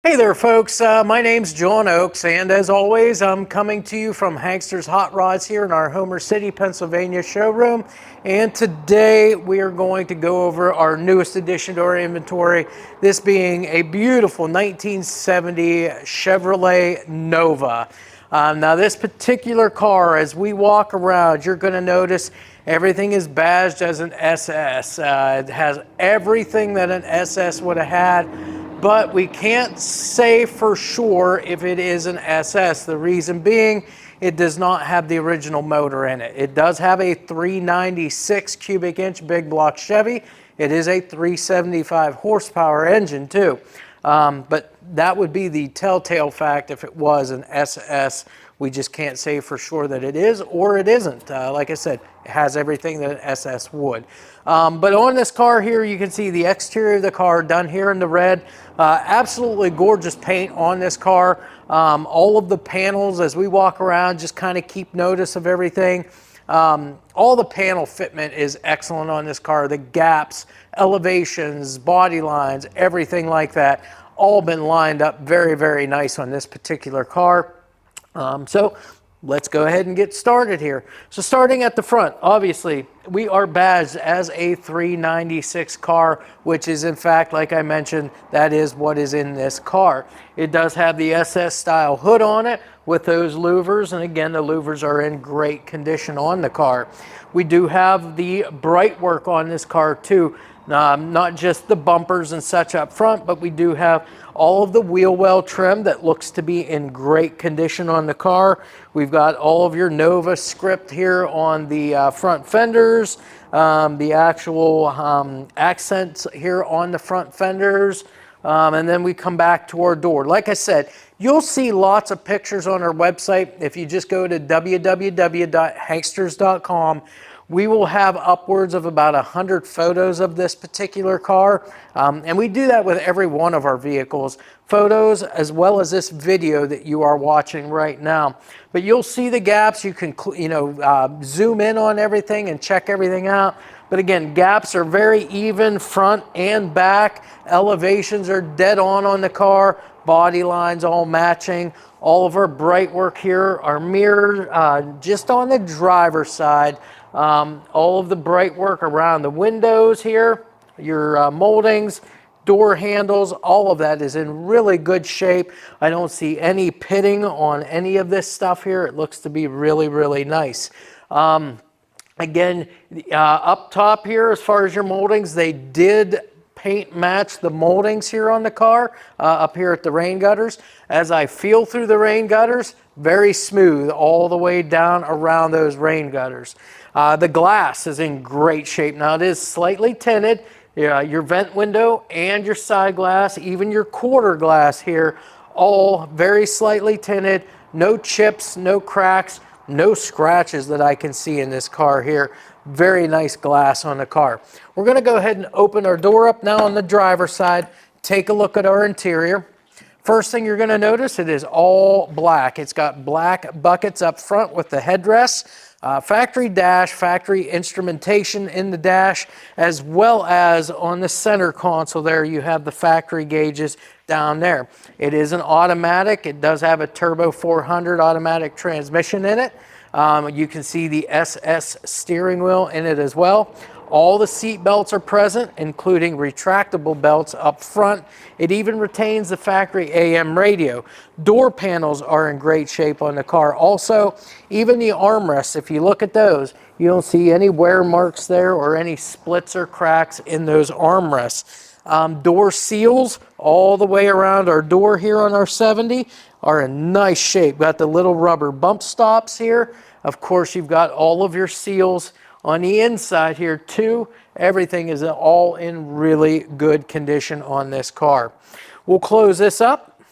Hey there, folks. My name's John Oakes, and as always, I'm coming to you from Hankster's Hot Rods here in our Homer City, Pennsylvania showroom. And today we are going to go over our newest addition to our inventory, this being a beautiful 1970 Chevrolet Nova. Now, this particular car, as we walk around, you're going to notice everything is badged as an SS. It has everything that an SS would have had, but we can't say for sure if it is an SS. The reason being, it does not have the original motor in it. It does have a 396 cubic inch big block Chevy. It is a 375 horsepower engine too. But that would be the telltale fact if it was an SS. We just can't say for sure that it is or it isn't. Like I said, it has everything that an SS would. But on this car here, you can see the exterior of the car done here in the red. Absolutely gorgeous paint on this car. All of the panels, as we walk around, just kind of keep notice of everything. All the panel fitment is excellent on this car. The gaps, elevations, body lines, everything like that, all been lined up very, very nice on this particular car. So let's go ahead and get started here. So starting at the front, obviously, we are badged as a 396 car, which is in fact, like I mentioned, that is what is in this car. It does have the SS style hood on it with those louvers, and again, the louvers are in great condition on the car. We do have the bright work on this car too. Not just the bumpers and such up front, but we do have all of the wheel well trim that looks to be in great condition on the car. We've got all of your Nova script here on the front fenders, the actual accents here on the front fenders, and then we come back to our door. Like I said, you'll see lots of pictures on our website. If you just go to www.hanksters.com, we will have upwards of about 100 photos of this particular car. And we do that with every one of our vehicles. Photos as well as this video that you are watching right now. But you'll see the gaps. You can zoom in on everything and check everything out. But again, gaps are very even front and back. Elevations are dead on the car. Body lines all matching. All of our bright work here, our mirror just on the driver's side. All of the bright work around the windows here, your moldings, door handles, all of that is in really good shape. I don't see any pitting on any of this stuff here. It looks to be really, really nice. Again, up top here, as far as your moldings, they did paint match the moldings here on the car up here at the rain gutters. As I feel through the rain gutters, very smooth all the way down around those rain gutters. The glass is in great shape. Now it is slightly tinted. Your vent window and your side glass, even your quarter glass here, all very slightly tinted. No chips, no cracks, no scratches that I can see in this car here. Very nice glass on the car. We're going to go ahead and open our door up now on the driver's side. Take a look at our interior. First thing you're going to notice, it is all black. It's got black buckets up front with the headrest. Factory dash, factory instrumentation in the dash, as well as on the center console there, you have the factory gauges down there. It is an automatic. It does have a turbo 400 automatic transmission in it. You can see the SS steering wheel in it as well. All the seat belts are present, including retractable belts up front. It even retains the factory AM radio. Door panels are in great shape on the car. Also, even the armrests, if you look at those, you don't see any wear marks there or any splits or cracks in those armrests. Door seals all the way around our door here on our 70 are in nice shape. Got the little rubber bump stops here. Of course, you've got all of your seals on the inside here too. Everything is all in really good condition on this car. We'll close this up.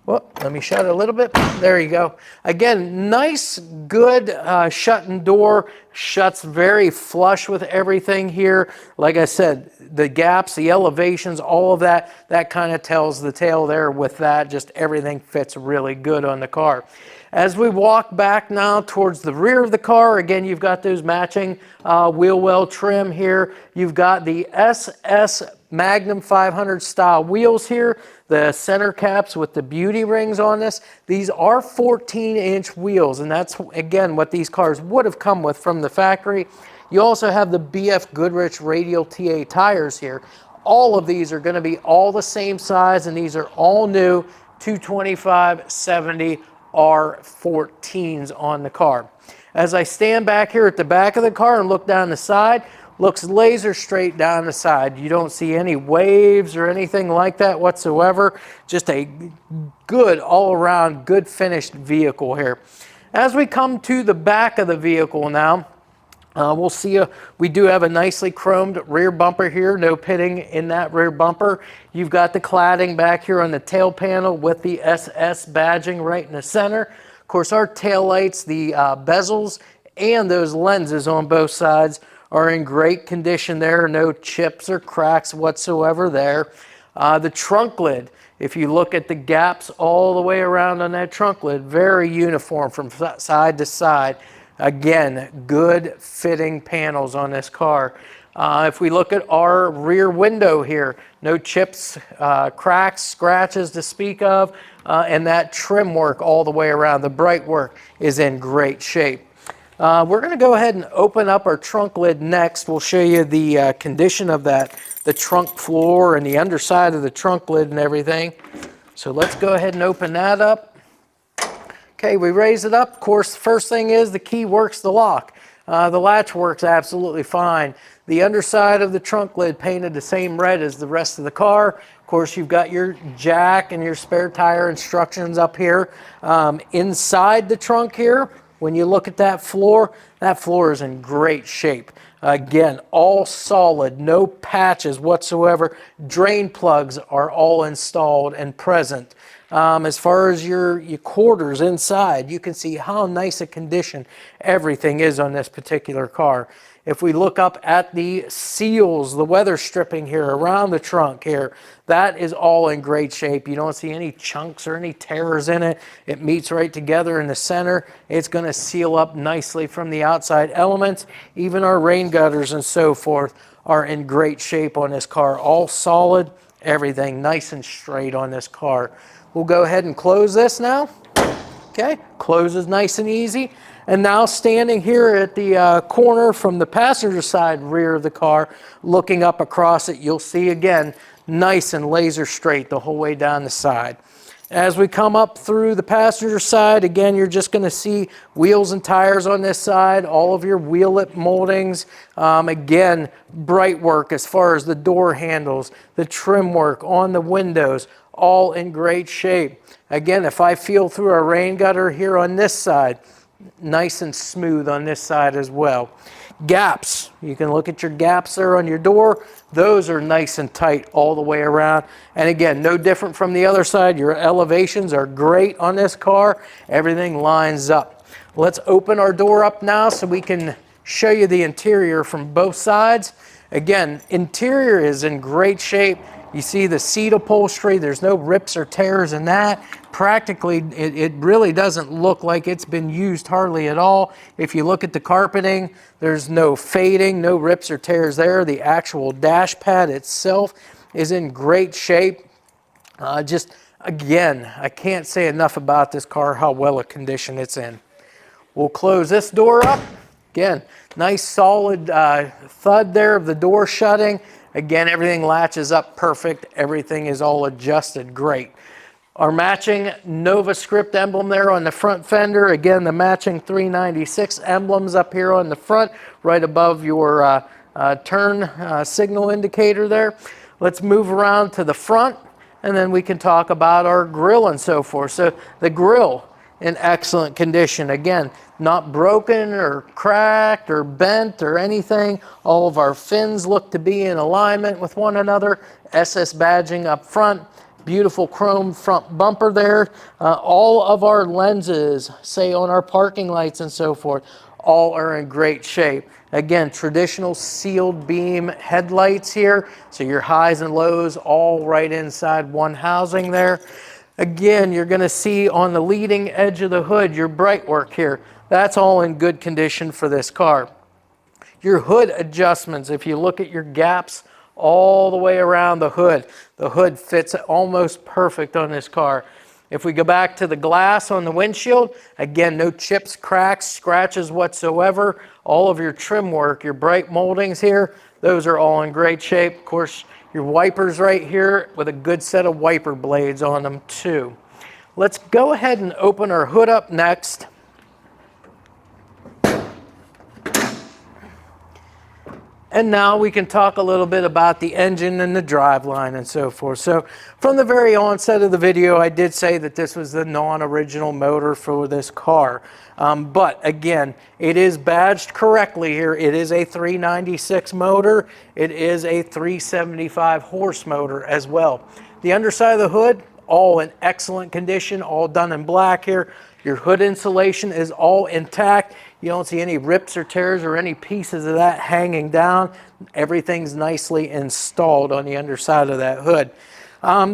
Well, let me shut it a little bit. There you go. Again, nice, good shutting door. Shuts very flush with everything here. Like I said, the gaps, the elevations, all of that kind of tells the tale there with that. Just everything fits really good on the car. As we walk back now towards the rear of the car, again, you've got those matching wheel well trim here. You've got the SS Magnum 500 style wheels here, the center caps with the beauty rings on this. These are 14-inch wheels, and that's, again, what these cars would have come with from the factory. You also have the BF Goodrich radial TA tires here. All of these are going to be all the same size, and these are all new 225/70 R14s on the car. As I stand back here at the back of the car and look down the side, looks laser straight down the side. You don't see any waves or anything like that whatsoever. Just a good all-around, good finished vehicle here. As we come to the back of the vehicle now, we'll see we do have a nicely chromed rear bumper here, no pitting in that rear bumper. You've got the cladding back here on the tail panel with the SS badging right in the center. Of course, our tail lights, the bezels, and those lenses on both sides are in great condition there. No chips or cracks whatsoever there. The trunk lid, if you look at the gaps all the way around on that trunk lid, very uniform from side to side. Again, good fitting panels on this car. If we look at our rear window here, no chips, cracks, scratches to speak of, and that trim work all the way around, the bright work is in great shape. We're going to go ahead and open up our trunk lid next. We'll show you the condition of that, the trunk floor and the underside of the trunk lid and everything. So let's go ahead and open that up. Okay, we raise it up. Of course, first thing is the key works the lock. The latch works absolutely fine. The underside of the trunk lid painted the same red as the rest of the car. Of course, you've got your jack and your spare tire instructions up here. Inside the trunk here, when you look at that floor is in great shape. Again, all solid, no patches whatsoever. Drain plugs are all installed and present. As far as your quarters inside, you can see how nice a condition everything is on this particular car. If we look up at the seals, the weather stripping here around the trunk here, that is all in great shape. You don't see any chunks or any tears in it. It meets right together in the center. It's going to seal up nicely from the outside elements. Even our rain gutters and so forth are in great shape on this car. All solid, everything nice and straight on this car. We'll go ahead and close this now. Okay, closes nice and easy. And now standing here at the corner from the passenger side rear of the car, looking up across it, you'll see again, nice and laser straight the whole way down the side. As we come up through the passenger side, again, you're just going to see wheels and tires on this side, all of your wheel lip moldings. Again, bright work as far as the door handles, the trim work on the windows, all in great shape. Again, if I feel through our rain gutter here on this side, nice and smooth on this side as well. Gaps, you can look at your gaps there on your door. Those are nice and tight all the way around. And again, no different from the other side. Your elevations are great on this car. Everything lines up. Let's open our door up now so we can show you the interior from both sides. Again, interior is in great shape. You see the seat upholstery, there's no rips or tears in that. Practically, it really doesn't look like it's been used hardly at all. If you look at the carpeting, there's no fading, no rips or tears there. The actual dash pad itself is in great shape. Just, again, I can't say enough about this car, how well a condition it's in. We'll close this door up. Again, nice solid thud there of the door shutting. Again, everything latches up perfect. Everything is all adjusted great. Our matching Nova script emblem there on the front fender. Again, the matching 396 emblems up here on the front, right above your turn signal indicator there. Let's move around to the front, and then we can talk about our grille and so forth. So the grille in excellent condition. Again, not broken or cracked or bent or anything. All of our fins look to be in alignment with one another. SS badging up front. Beautiful chrome front bumper there. All of our lenses, say on our parking lights and so forth, all are in great shape. Again, traditional sealed beam headlights here. So your highs and lows all right inside one housing there. Again, you're going to see on the leading edge of the hood your bright work here. That's all in good condition for this car. Your hood adjustments, if you look at your gaps all the way around the hood fits almost perfect on this car. If we go back to the glass on the windshield, again, no chips, cracks, scratches whatsoever. All of your trim work, your bright moldings here, those are all in great shape. Of course, your wipers right here with a good set of wiper blades on them too. Let's go ahead and open our hood up next. And now we can talk a little bit about the engine and the driveline and so forth. So from the very onset of the video, I did say that this was the non-original motor for this car. But again, it is badged correctly here. It is a 396 motor. It is a 375 horse motor as well. The underside of the hood, all in excellent condition, all done in black here. Your hood insulation is all intact. You don't see any rips or tears or any pieces of that hanging down. Everything's nicely installed on the underside of that hood.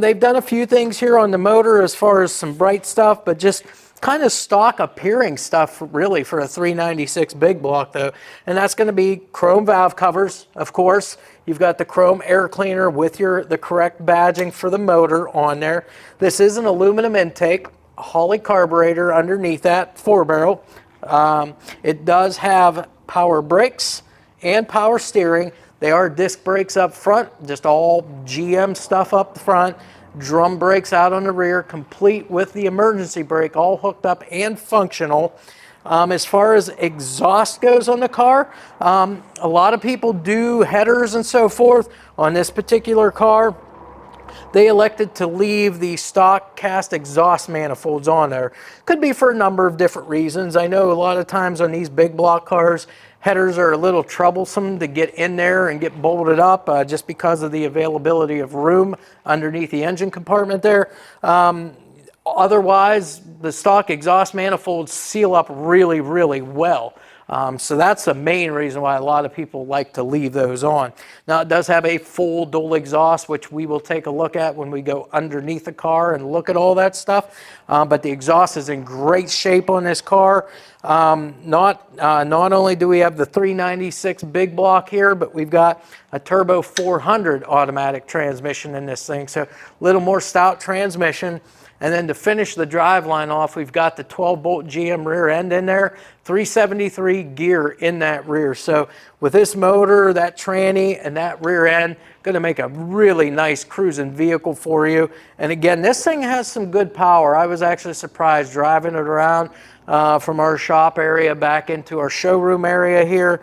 They've done a few things here on the motor as far as some bright stuff, but just kind of stock appearing stuff really for a 396 big block though. And that's going to be chrome valve covers, of course. You've got the chrome air cleaner with the correct badging for the motor on there. This is an aluminum intake, a Holley carburetor underneath that, 4-barrel. It does have power brakes and power steering. They are disc brakes up front, just all GM stuff up the front. Drum brakes out on the rear, complete with the emergency brake, all hooked up and functional. As far as exhaust goes on the car, a lot of people do headers and so forth. On this particular car, they elected to leave the stock cast exhaust manifolds on there. Could be for a number of different reasons. I know a lot of times on these big block cars, headers are a little troublesome to get in there and get bolted up just because of the availability of room underneath the engine compartment there. Otherwise, the stock exhaust manifolds seal up really, really well. So that's the main reason why a lot of people like to leave those on. Now, it does have a full dual exhaust, which we will take a look at when we go underneath the car and look at all that stuff. But the exhaust is in great shape on this car. Not only do we have the 396 big block here, but we've got a turbo 400 automatic transmission in this thing. So a little more stout transmission. And then to finish the driveline off, we've got the 12-bolt GM rear end in there, 373 gear in that rear. So with this motor, that tranny, and that rear end, going to make a really nice cruising vehicle for you. And again, this thing has some good power. I was actually surprised driving it around from our shop area back into our showroom area here.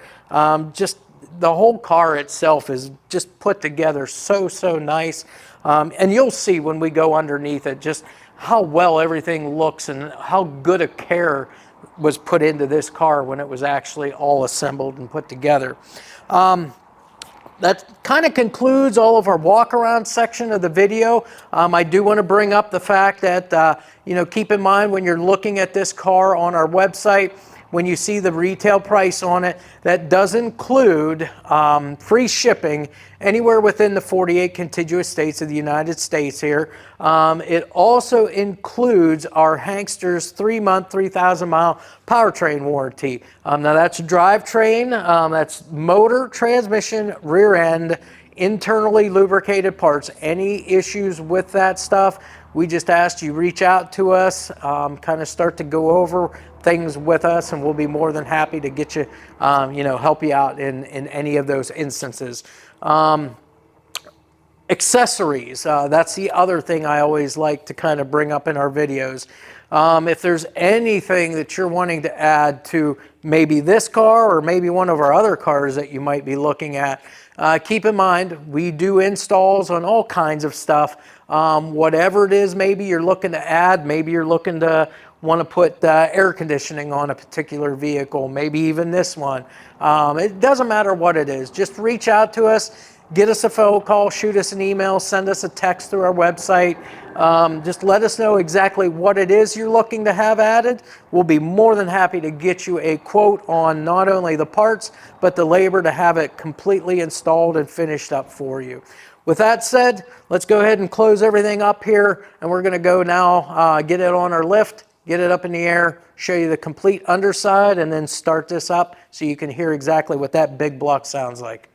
Just the whole car itself is just put together so nice. And you'll see when we go underneath it just how well everything looks and how good a care was put into this car when it was actually all assembled and put together. That kind of concludes all of our walk around section of the video. I do want to bring up the fact that, keep in mind when you're looking at this car on our website, when you see the retail price on it, that does include free shipping anywhere within the 48 contiguous states of the United States here. It also includes our Hankster's 3-month, 3,000-mile powertrain warranty. Now that's drivetrain, that's motor, transmission, rear end, internally lubricated parts. Any issues with that stuff, we just asked you reach out to us, kind of start to go over things with us, and we'll be more than happy to get you, help you out in any of those instances. Accessories, that's the other thing I always like to kind of bring up in our videos. If there's anything that you're wanting to add to maybe this car or maybe one of our other cars that you might be looking at, keep in mind we do installs on all kinds of stuff. Whatever it is maybe you're looking to add, maybe you're looking to want to put air conditioning on a particular vehicle, maybe even this one. It doesn't matter what it is. Just reach out to us, get us a phone call, shoot us an email, send us a text through our website. Just let us know exactly what it is you're looking to have added. We'll be more than happy to get you a quote on not only the parts, but the labor to have it completely installed and finished up for you. With that said, let's go ahead and close everything up here, and we're gonna go now get it on our lift, get it up in the air, show you the complete underside, and then start this up so you can hear exactly what that big block sounds like.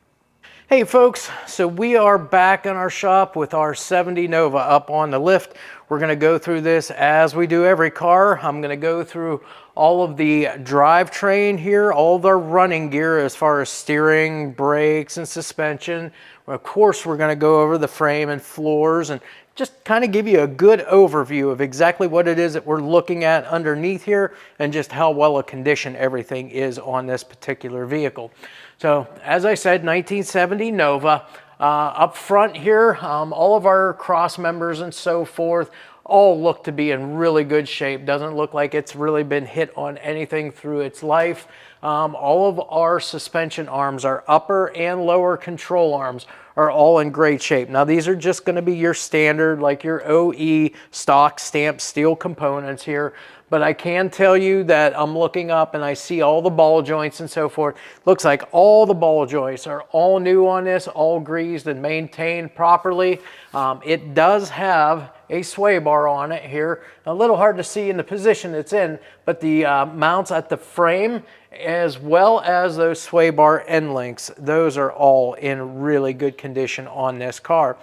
Hey folks, so we are back in our shop with our 70 Nova up on the lift. We're gonna go through this as we do every car. I'm gonna go through all of the drivetrain here, all the running gear as far as steering, brakes, and suspension. Of course, we're gonna go over the frame and floors and just kind of give you a good overview of exactly what it is that we're looking at underneath here and just how well a condition everything is on this particular vehicle. So as I said, 1970 Nova. Up front here, all of our cross members and so forth all look to be in really good shape. Doesn't look like it's really been hit on anything through its life. All of our suspension arms, our upper and lower control arms, are all in great shape. Now these are just going to be your standard, like your OE stock stamped steel components here. But I can tell you that I'm looking up and I see all the ball joints and so forth. Looks like all the ball joints are all new on this, all greased and maintained properly. It does have a sway bar on it here. A little hard to see in the position it's in, but the mounts at the frame as well as those sway bar end links, those are all in really good condition on this car.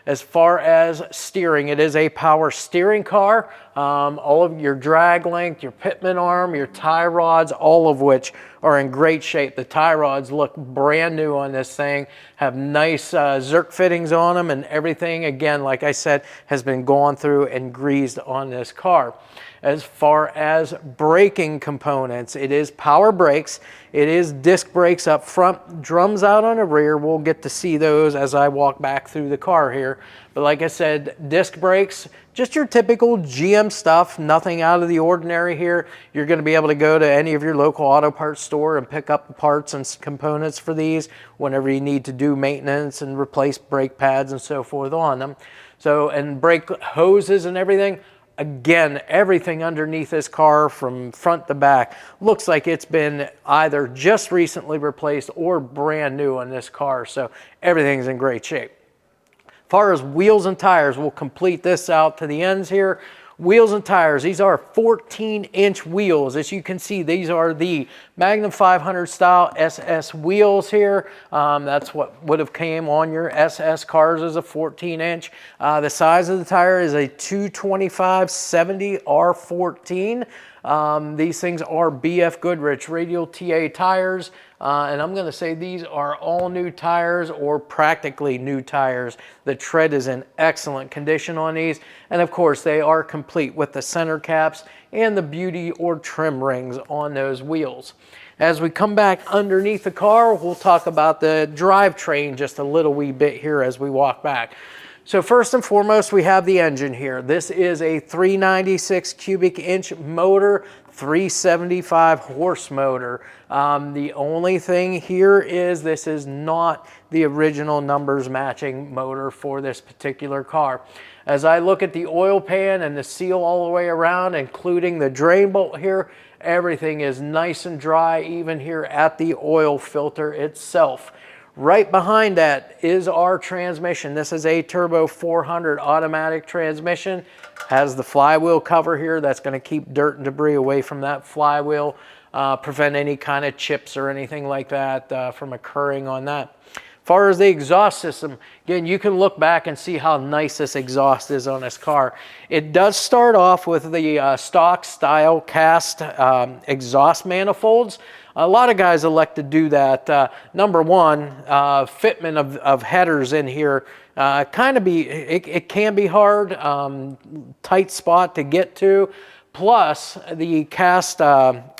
As far as steering, it is a power steering car. All of your drag length, your pitman arm, your tie rods, all of which are in great shape. The tie rods look brand new on this thing, have nice Zerk fittings on them, and everything, again, like I said, has been gone through and greased on this car. As far as braking components, it is power brakes. It is disc brakes up front, drums out on the rear. We'll get to see those as I walk back through the car here. But like I said, disc brakes, just your typical GM stuff, nothing out of the ordinary here. You're going to be able to go to any of your local auto parts store and pick up the parts and components for these whenever you need to do maintenance and replace brake pads and so forth on them. So, and brake hoses and everything. Again, everything underneath this car from front to back looks like it's been either just recently replaced or brand new on this car. So everything's in great shape. As far as wheels and tires, we'll complete this out to the ends here. Wheels and tires, these are 14-inch wheels. As you can see, these are the Magnum 500 style SS wheels here. That's what would have came on your SS cars as a 14-inch. The size of the tire is a 225/70 R14. These things are BF Goodrich radial TA tires. And I'm going to say these are all new tires or practically new tires. The tread is in excellent condition on these. And of course, they are complete with the center caps and the beauty or trim rings on those wheels. As we come back underneath the car, we'll talk about the drivetrain just a little wee bit here as we walk back. So first and foremost, we have the engine here. This is a 396 cubic inch motor, 375 horse motor. The only thing here is this is not the original numbers matching motor for this particular car. As I look at the oil pan and the seal all the way around, including the drain bolt here, everything is nice and dry, even here at the oil filter itself. Right behind that is our transmission. This is a Turbo 400 automatic transmission. Has the flywheel cover here that's going to keep dirt and debris away from that flywheel, prevent any kind of chips or anything like that from occurring on that. As far as the exhaust system, again, you can look back and see how nice this exhaust is on this car. It does start off with the stock style cast exhaust manifolds. A lot of guys elect to do that. Number one, fitment of headers in here it can be hard, tight spot to get to. Plus, the cast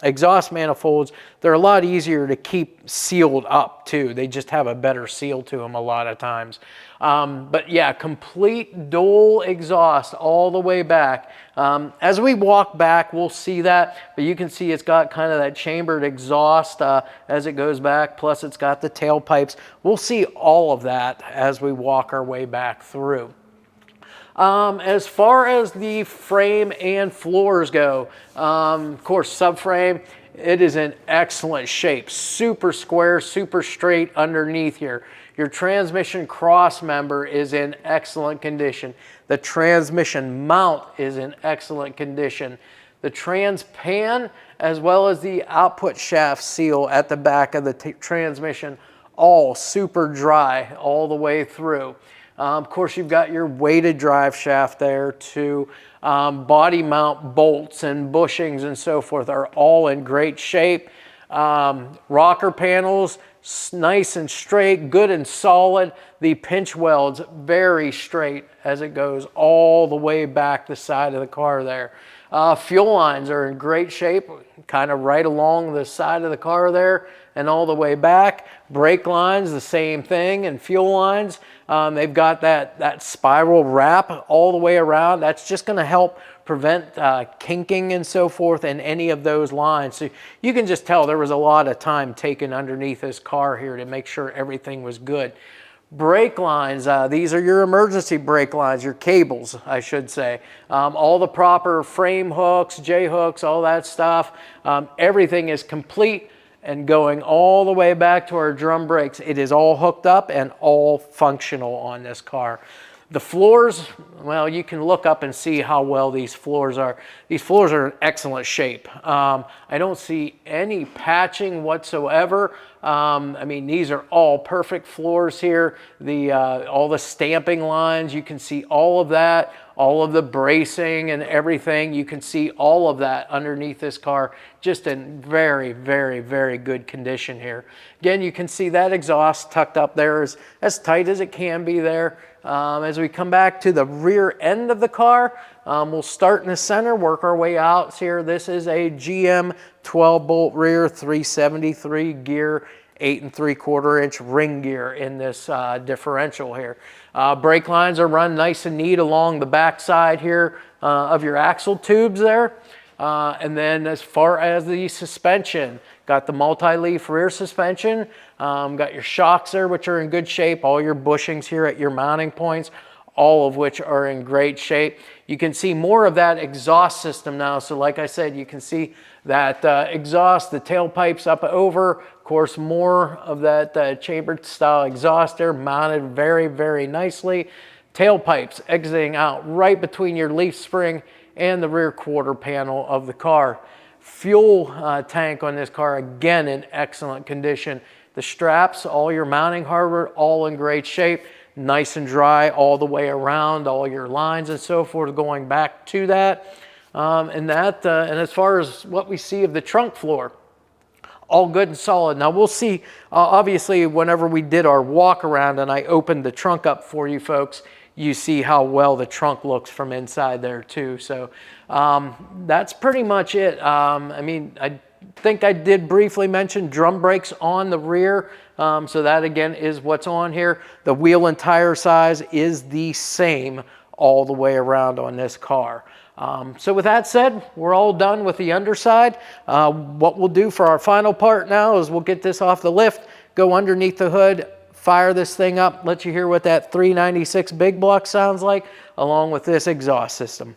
exhaust manifolds, they're a lot easier to keep sealed up too. They just have a better seal to them a lot of times. But yeah, complete dual exhaust all the way back. As we walk back, we'll see that, but you can see it's got kind of that chambered exhaust as it goes back, plus it's got the tailpipes. We'll see all of that as we walk our way back through. As far as the frame and floors go, of course, subframe, it is in excellent shape. Super square, super straight underneath here. Your transmission cross member is in excellent condition. The transmission mount is in excellent condition. The trans pan, as well as the output shaft seal at the back of the transmission, all super dry all the way through. Of course, you've got your weighted drive shaft there too. Body mount bolts and bushings and so forth are all in great shape. Rocker panels, nice and straight, good and solid. The pinch welds, very straight as it goes all the way back the side of the car there. Fuel lines are in great shape, kind of right along the side of the car there and all the way back. Brake lines, the same thing, and fuel lines. They've got that spiral wrap all the way around. That's just going to help prevent kinking and so forth in any of those lines. So you can just tell there was a lot of time taken underneath this car here to make sure everything was good. Brake lines, these are your emergency brake lines, your cables, I should say. All the proper frame hooks, J-hooks, all that stuff. Everything is complete and going all the way back to our drum brakes. It is all hooked up and all functional on this car. The floors, well, you can look up and see how well these floors are. These floors are in excellent shape. I don't see any patching whatsoever. I mean, these are all perfect floors here. All the stamping lines, you can see all of that, all of the bracing and everything. You can see all of that underneath this car, just in very, very, very good condition here. Again, you can see that exhaust tucked up there is as tight as it can be there. As we come back to the rear end of the car, we'll start in the center, work our way out here. This is a GM 12-bolt rear, 373 gear, 8 3/4 inch ring gear in this differential here. Brake lines are run nice and neat along the back side here of your axle tubes there. And then as far as the suspension, got the multi-leaf rear suspension, got your shocks there, which are in good shape, all your bushings here at your mounting points, all of which are in great shape. You can see more of that exhaust system now. So like I said, you can see that exhaust, the tailpipes up over, of course, more of that chambered style exhaust there, mounted very, very nicely. Tailpipes exiting out right between your leaf spring and the rear quarter panel of the car. Fuel tank on this car, again, in excellent condition. The straps, all your mounting hardware, all in great shape. Nice and dry all the way around, all your lines and so forth going back to that. And as far as what we see of the trunk floor, all good and solid. Now we'll see, obviously, whenever we did our walk around and I opened the trunk up for you folks, you see how well the trunk looks from inside there too. So that's pretty much it. I mean, I think I did briefly mention drum brakes on the rear. So that again is what's on here. The wheel and tire size is the same all the way around on this car. So with that said, we're all done with the underside. What we'll do for our final part now is we'll get this off the lift, go underneath the hood, fire this thing up, let you hear what that 396 big block sounds like, along with this exhaust system.